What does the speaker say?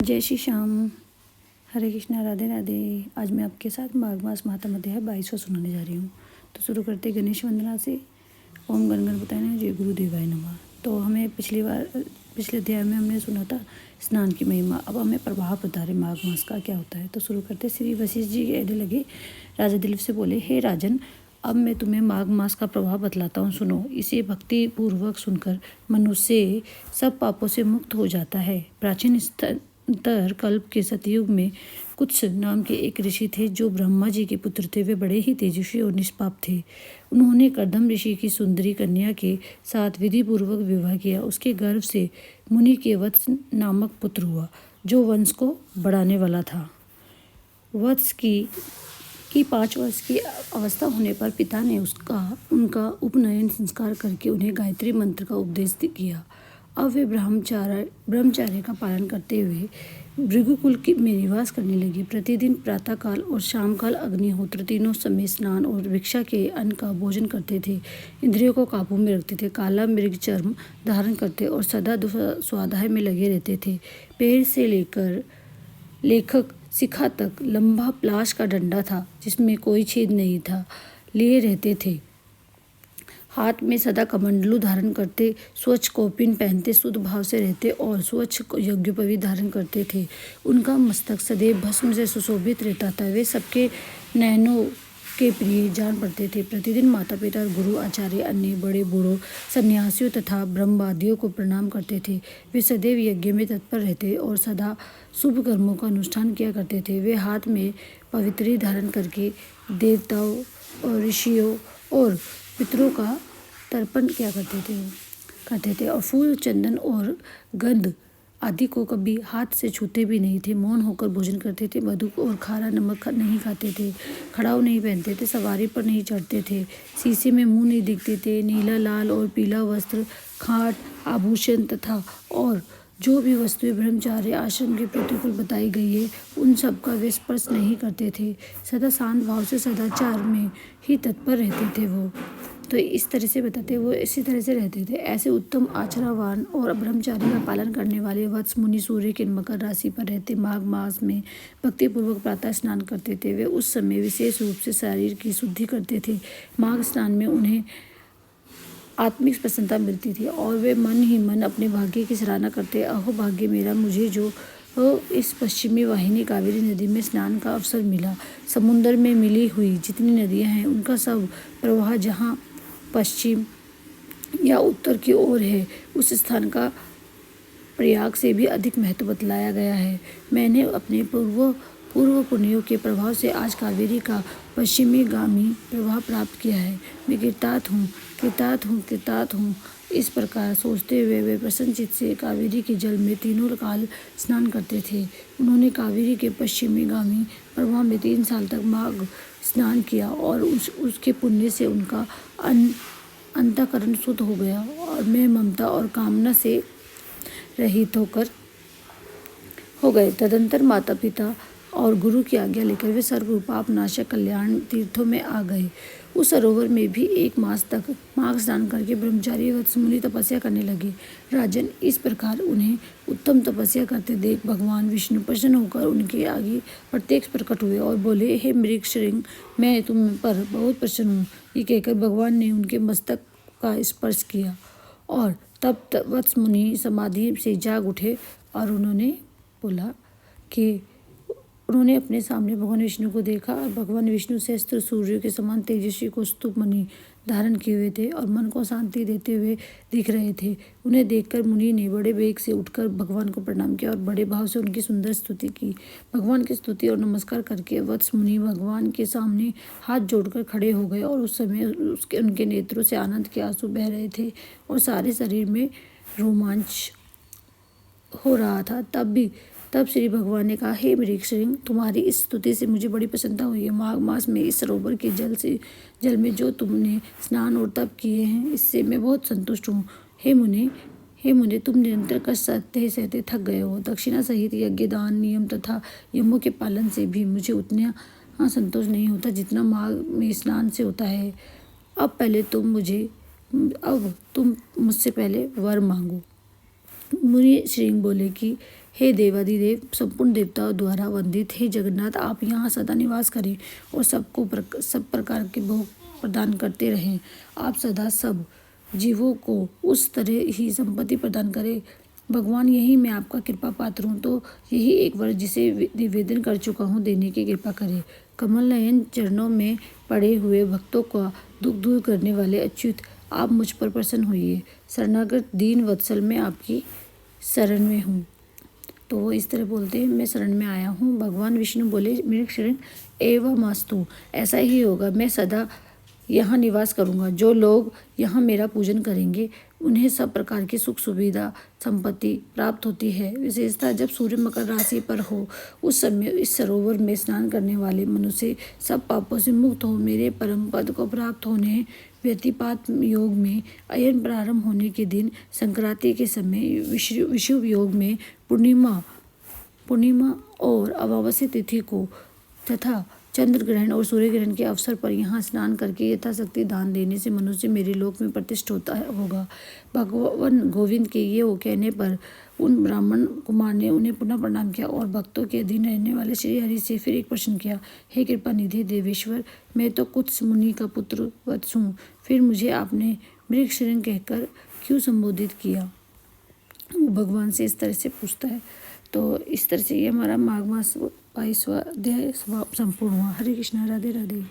जय श्री श्याम, हरे कृष्णा, राधे राधे। आज मैं आपके साथ माघ मास महात्म्य अध्याय 22वां सुनाने जा रही हूँ। तो शुरू करते गणेश वंदना से। ओम गण गणपताय नमः, जय गुरुदेवाय नमः। तो हमें पिछले अध्याय में हमने सुना था स्नान की महिमा। अब हमें प्रभाव बता रहे माघ मास का क्या होता है। तो शुरू करते। श्री वशिष्ठ जी कहने लगे, राजा दिलीप से बोले, हे राजन, अब मैं तुम्हें माघ मास का प्रभाव बतलाता हूँ, सुनो। इसे भक्ति पूर्वक सुनकर मनुष्य सब पापों से मुक्त हो जाता है। प्राचीन कल्प के सतयुग में कुछ नाम के एक ऋषि थे जो ब्रह्मा जी के पुत्र थे। वे बड़े ही तेजस्वी और निष्पाप थे। उन्होंने कर्दम ऋषि की सुंदरी कन्या के साथ विधि पूर्वक विवाह किया। उसके गर्भ से मुनि के वत्स नामक पुत्र हुआ जो वंश को बढ़ाने वाला था। वत्स की 5 वर्ष की अवस्था होने पर पिता ने उनका उपनयन संस्कार करके उन्हें गायत्री मंत्र का उपदेश किया। अब वे ब्रह्मचार्य का पालन करते हुए भृगुकुल में निवास करने लगे। प्रतिदिन प्रातःकाल और शाम काल अग्निहोत्र, तीनों समय स्नान और भिक्षा के अन्न का भोजन करते थे। इंद्रियों को काबू में रखते थे। काला मृग चर्म धारण करते और सदा स्वाध्याय में लगे रहते थे। पैर से लेकर लेखक शिखा तक लंबा प्लाश का डंडा था जिसमें कोई छेद नहीं था लिए रहते थे। हाथ में सदा कमंडलू धारण करते, स्वच्छ कौपीन पहनते, शुद्ध भाव से रहते और स्वच्छ यज्ञोपवीत धारण करते थे। उनका मस्तक सदैव भस्म से सुशोभित रहता था। वे सबके नयनों के प्रिय जान पड़ते थे। प्रतिदिन माता पिता, गुरु, आचार्य, अन्य बड़े बूढ़ों, सन्यासियों तथा ब्रह्मवादियों को प्रणाम करते थे। वे सदैव यज्ञ में तत्पर रहते और सदा शुभ कर्मों का अनुष्ठान किया करते थे। वे हाथ में पवित्री धारण करके देवताओं और ऋषियों और पितरों का तर्पण किया करते थे और फूल, चंदन और गंध आदि को कभी हाथ से छूते भी नहीं थे। मौन होकर भोजन करते थे। मधु और खारा नमक नहीं खाते थे। खड़ाऊ नहीं पहनते थे। सवारी पर नहीं चढ़ते थे। शीशे में मुंह नहीं दिखते थे। नीला, लाल और पीला वस्त्र, खाट, आभूषण तथा और जो भी वस्तुएं ब्रह्मचार्य आश्रम के प्रतिकूल बताई गई है उन सब का वे स्पर्श नहीं करते थे। सदा शांत भाव से सदाचार में ही तत्पर रहते थे। वो तो इस तरह से बताते, वो इसी तरह से रहते थे। ऐसे उत्तम आचरणवान और ब्रह्मचार्य का पालन करने वाले वत्स मुनि सूर्य के मकर राशि पर रहते माघ मास में भक्तिपूर्वक प्रातः स्नान करते थे। वे उस समय विशेष रूप से शरीर की शुद्धि करते थे। माघ स्नान में उन्हें आत्मिक प्रसन्नता मिलती थी और वे मन ही मन अपने भाग्य की सराहना करते। अहो भाग्य मेरा, मुझे जो इस पश्चिमी वाहिनी कावेरी नदी में स्नान का अवसर मिला। समुद्र में मिली हुई जितनी नदियां हैं उनका सब प्रवाह जहाँ पश्चिम या उत्तर की ओर है उस स्थान का प्रयाग से भी अधिक महत्व बतलाया गया है। मैंने अपने पूर्व पुण्यों के प्रभाव से आज कावेरी का पश्चिमी गामी प्रभाव प्राप्त किया है। मैं कृतार्थ हूँ। इस प्रकार सोचते हुए वे प्रसन्नचित्त से कावेरी के जल में तीनों काल स्नान करते थे। उन्होंने कावेरी के पश्चिमी गामी प्रभाव में 3 साल तक माघ स्नान किया और उसके पुण्य से उनका अंतःकरण शुद्ध हो गया और मैं ममता और कामना से रहित हो गए। तदंतर माता पिता और गुरु की आज्ञा लेकर वे सर्व पाप नाशक कल्याण तीर्थों में आ गए। उस सरोवर में भी 1 मास तक माघ स्नान करके ब्रह्मचारी वत्स मुनि तपस्या करने लगे। राजन, इस प्रकार उन्हें उत्तम तपस्या करते देख भगवान विष्णु प्रसन्न होकर उनके आगे प्रत्यक्ष प्रकट हुए और बोले, हे मृग श्रृंग, मैं तुम पर बहुत प्रसन्न हूँ। ये कहकर भगवान ने उनके मस्तक का स्पर्श किया और तब वत्स मुनि समाधि से जाग उठे और उन्होंने बोला कि उन्होंने अपने सामने भगवान विष्णु को देखा और भगवान विष्णु सहस्त्र सूर्यों के समान तेजस्वी कौस्तुभ मणि धारण किए हुए थे और मन को शांति देते हुए दिख रहे थे। उन्हें देखकर मुनि ने बड़े वेग से उठकर भगवान को प्रणाम किया और बड़े भाव से उनकी सुंदर स्तुति की। भगवान की स्तुति और नमस्कार करके वत्स मुनि भगवान के सामने हाथ जोड़कर खड़े हो गए और उस समय उनके नेत्रों से आनंद के आंसू बह रहे थे और सारे शरीर में रोमांच हो रहा था। तब श्री भगवान ने कहा, हे मृग श्रृंग, तुम्हारी इस स्तुति से मुझे बड़ी प्रसन्नता हुई है। माघ मास में इस सरोवर के जल में जो तुमने स्नान और तप किए हैं इससे मैं बहुत संतुष्ट हूँ। हे मुने, तुम निरंतर कष्ट सहते थक गए हो। दक्षिणा सहित यज्ञ, दान, नियम तथा यमों के पालन से भी मुझे उतना संतोष नहीं होता जितना माघ में स्नान से होता है। अब तुम मुझसे पहले वर मांगो। मुनि श्रृंग बोले कि हे देवादिदेव, संपूर्ण देवताओं द्वारा वंदित हे जगन्नाथ, आप यहाँ सदा निवास करें और सब प्रकार के भोग प्रदान करते रहें। आप सदा सब जीवों को उस तरह ही संपत्ति प्रदान करें। भगवान, यही मैं आपका कृपा पात्र हूँ, तो यही एक वर जिसे निवेदन कर चुका हूँ देने की कृपा करें। कमल नयन चरणों में पड़े हुए भक्तों का दुख दूर करने वाले अच्युत, आप मुझ पर प्रसन्न होइए। शरणागत दीन वत्सल, मैं आपकी शरण में हूँ। तो वो इस तरह बोलते हैं, मैं शरण में आया हूँ। भगवान विष्णु बोले, मेरे शरण एवमास्तु, ऐसा ही होगा, मैं सदा यहाँ निवास करूँगा। जो लोग यहाँ मेरा पूजन करेंगे उन्हें सब प्रकार की सुख सुविधा संपत्ति प्राप्त होती है। विशेषतः जब सूर्य मकर राशि पर हो, उस समय इस सरोवर में स्नान करने वाले मनुष्य सब पापों से मुक्त हो मेरे परम पद को प्राप्त होने। व्यतिपात योग में अयन प्रारंभ होने के दिन, संक्रांति के समय विषुव योग में पूर्णिमा और अमावस्या तिथि को तथा चंद्र ग्रहण और सूर्य ग्रहण के अवसर पर यहाँ स्नान करके यथाशक्ति दान देने से मनुष्य मेरे लोक में प्रतिष्ठित होगा। भगवान गोविंद के ये वो कहने पर उन ब्राह्मण कुमार ने उन्हें पुनः प्रणाम किया और भक्तों के अधीन रहने वाले श्री हरि से फिर एक प्रश्न किया, हे कृपा निधि देवेश्वर, मैं तो कुत्स मुनि का पुत्र वत्स हूँ, फिर मुझे आपने मृगशरण कहकर क्यों संबोधित किया? वो भगवान से इस तरह से पूछता है। तो इस तरह से ये हमारा माघ मास 22वां अध्याय संपूर्ण हुआ। हरे कृष्णा, राधे राधे।